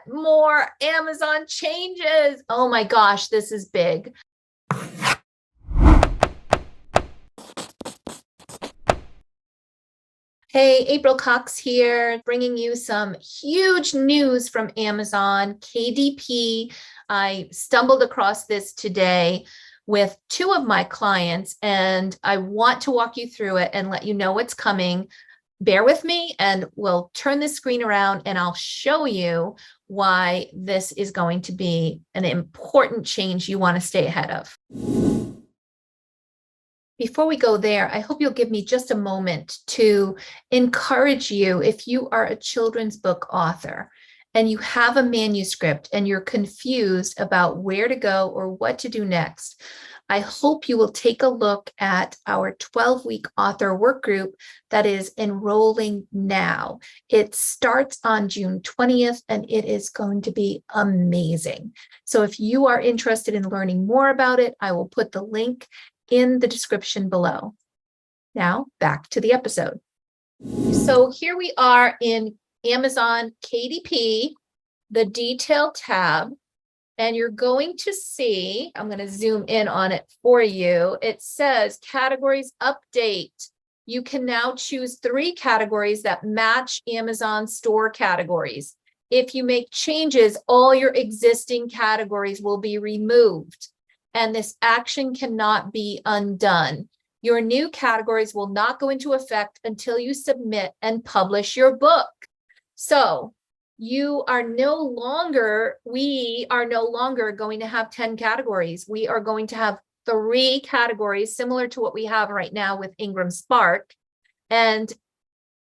got more Amazon changes. Oh my gosh, this is big. Hey, April Cox here, bringing you some huge news from Amazon, KDP. I stumbled across this today with two of my clients, and I want to walk you through it and let you know what's coming. Bear with me, and we'll turn this screen around and I'll show you why this is going to be an important change you want to stay ahead of. Before we go there, I hope you'll give me just a moment to encourage you. If you are a children's book author and you have a manuscript and you're confused about where to go or what to do next, I hope you will take a look at our 12-week author work group that is enrolling now. It starts on June 20th and it is going to be amazing. So if you are interested in learning more about it, I will put the link in the description below. Now back to the episode. So here we are in Amazon KDP, the detail tab, and you're going to see, I'm going to zoom in on it for you. It says categories update. You can now choose 3 categories that match Amazon store categories. If you make changes, all your existing categories will be removed, and this action cannot be undone. Your new categories will not go into effect until you submit and publish your book. So we are no longer going to have 10 categories. We are going to have 3 categories, similar to what we have right now with Ingram Spark. And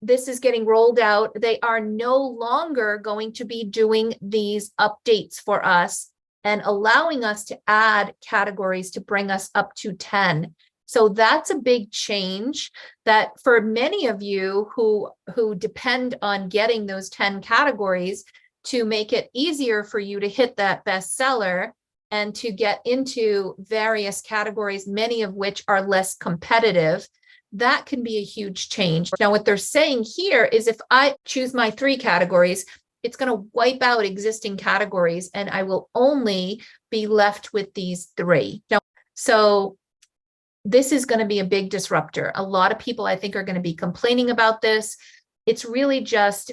this is getting rolled out. They are no longer going to be doing these updates for us and allowing us to add categories to bring us up to 10. So that's a big change that for many of you who depend on getting those 10 categories to make it easier for you to hit that bestseller and to get into various categories, many of which are less competitive, that can be a huge change. Now, what they're saying here is if I choose my 3 categories, it's going to wipe out existing categories and I will only be left with these 3. Now, so this is going to be a big disruptor. A lot of people, I think, are going to be complaining about this. It's really just,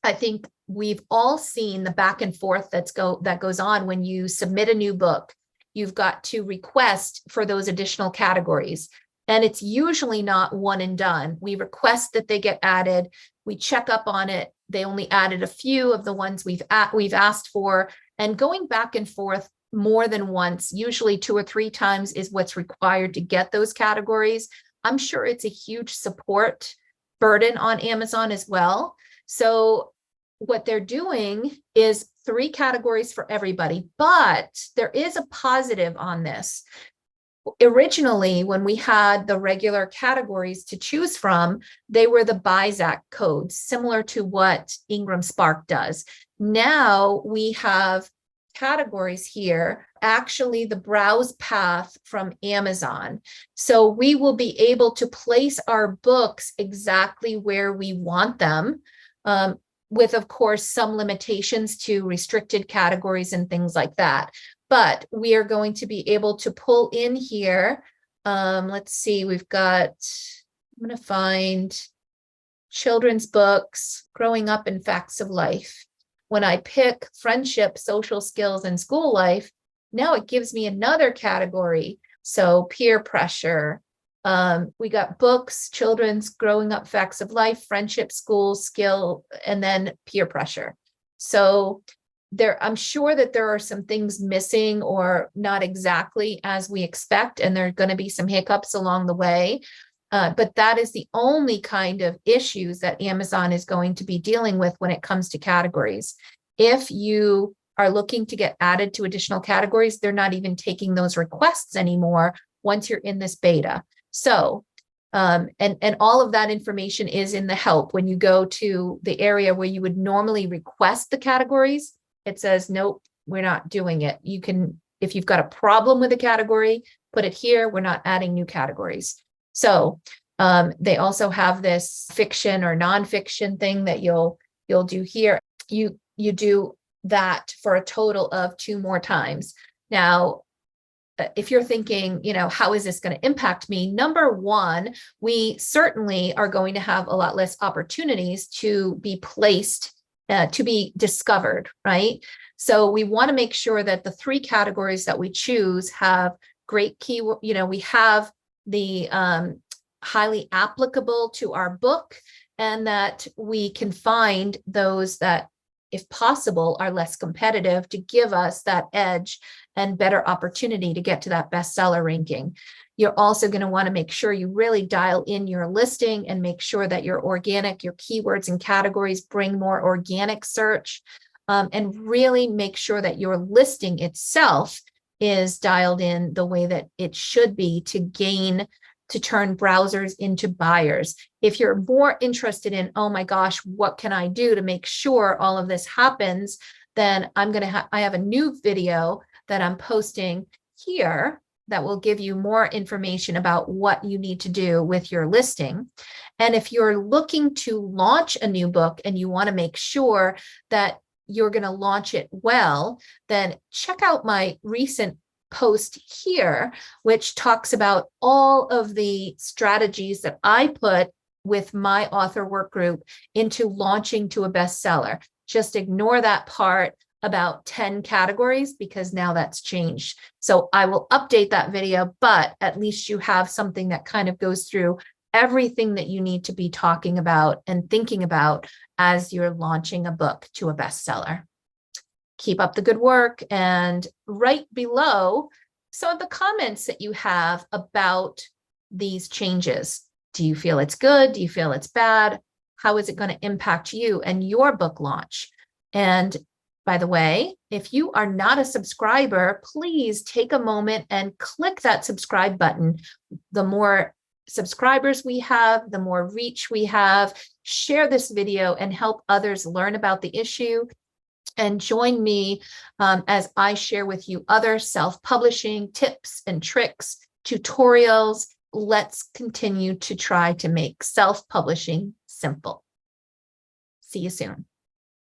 I think we've all seen the back and forth that goes on when you submit a new book. You've got to request for those additional categories. And it's usually not one and done. We request that they get added. We check up on it. They only added a few of the ones we've asked for, and going back and forth more than once, usually 2 or 3 times is what's required to get those categories. I'm sure it's a huge support burden on Amazon as well. So what they're doing is 3 categories for everybody, but there is a positive on this. Originally, when we had the regular categories to choose from, they were the BISAC codes, similar to what Ingram Spark does. Now we have categories here, actually the browse path from Amazon. So we will be able to place our books exactly where we want them, with, of course, some limitations to restricted categories and things like that. But we are going to be able to pull in here. Let's see, we've got, I'm going to find children's books, growing up and facts of life. When I pick friendship, social skills, and school life, now it gives me another category. So peer pressure. We got books, children's, growing up, facts of life, friendship, school, skill, and then peer pressure. So I'm sure that there are some things missing or not exactly as we expect, and there are going to be some hiccups along the way. But that is the only kind of issues that Amazon is going to be dealing with when it comes to categories. If you are looking to get added to additional categories, they're not even taking those requests anymore once you're in this beta. So, and all of that information is in the help. When you go to the area where you would normally request the categories, it says, nope, we're not doing it. You can, if you've got a problem with a category, put it here. We're not adding new categories. So they also have this fiction or nonfiction thing that you'll do here. You do that for a total of 2 more times. Now, if you're thinking, how is this going to impact me? Number one, we certainly are going to have a lot less opportunities to be placed, to be discovered, right? So we want to make sure that the 3 categories that we choose have great keyword, we have the highly applicable to our book, and that we can find those that, if possible, are less competitive to give us that edge and better opportunity to get to that bestseller ranking. You're also going to want to make sure you really dial in your listing and make sure that your keywords and categories bring more organic search, and really make sure that your listing itself is dialed in the way that it should be to turn browsers into buyers. If you're more interested in, oh my gosh, what can I do to make sure all of this happens, then I have a new video that I'm posting here that will give you more information about what you need to do with your listing. And if you're looking to launch a new book and you want to make sure that you're going to launch it well, then check out my recent post here, which talks about all of the strategies that I put with my author work group into launching to a bestseller. Just ignore that part about 10 categories because now that's changed. So I will update that video, but at least you have something that kind of goes through everything that you need to be talking about and thinking about as you're launching a book to a bestseller. Keep up the good work, and right below some of the comments that you have about these changes. Do you feel it's good? Do you feel it's bad? How is it going to impact you and your book launch? And by the way, if you are not a subscriber, please take a moment and click that subscribe button. The more subscribers we have, the more reach we have. Share this video and help others learn about the issue. And join me as I share with you other self-publishing tips and tricks, tutorials. Let's continue to try to make self-publishing simple. See you soon.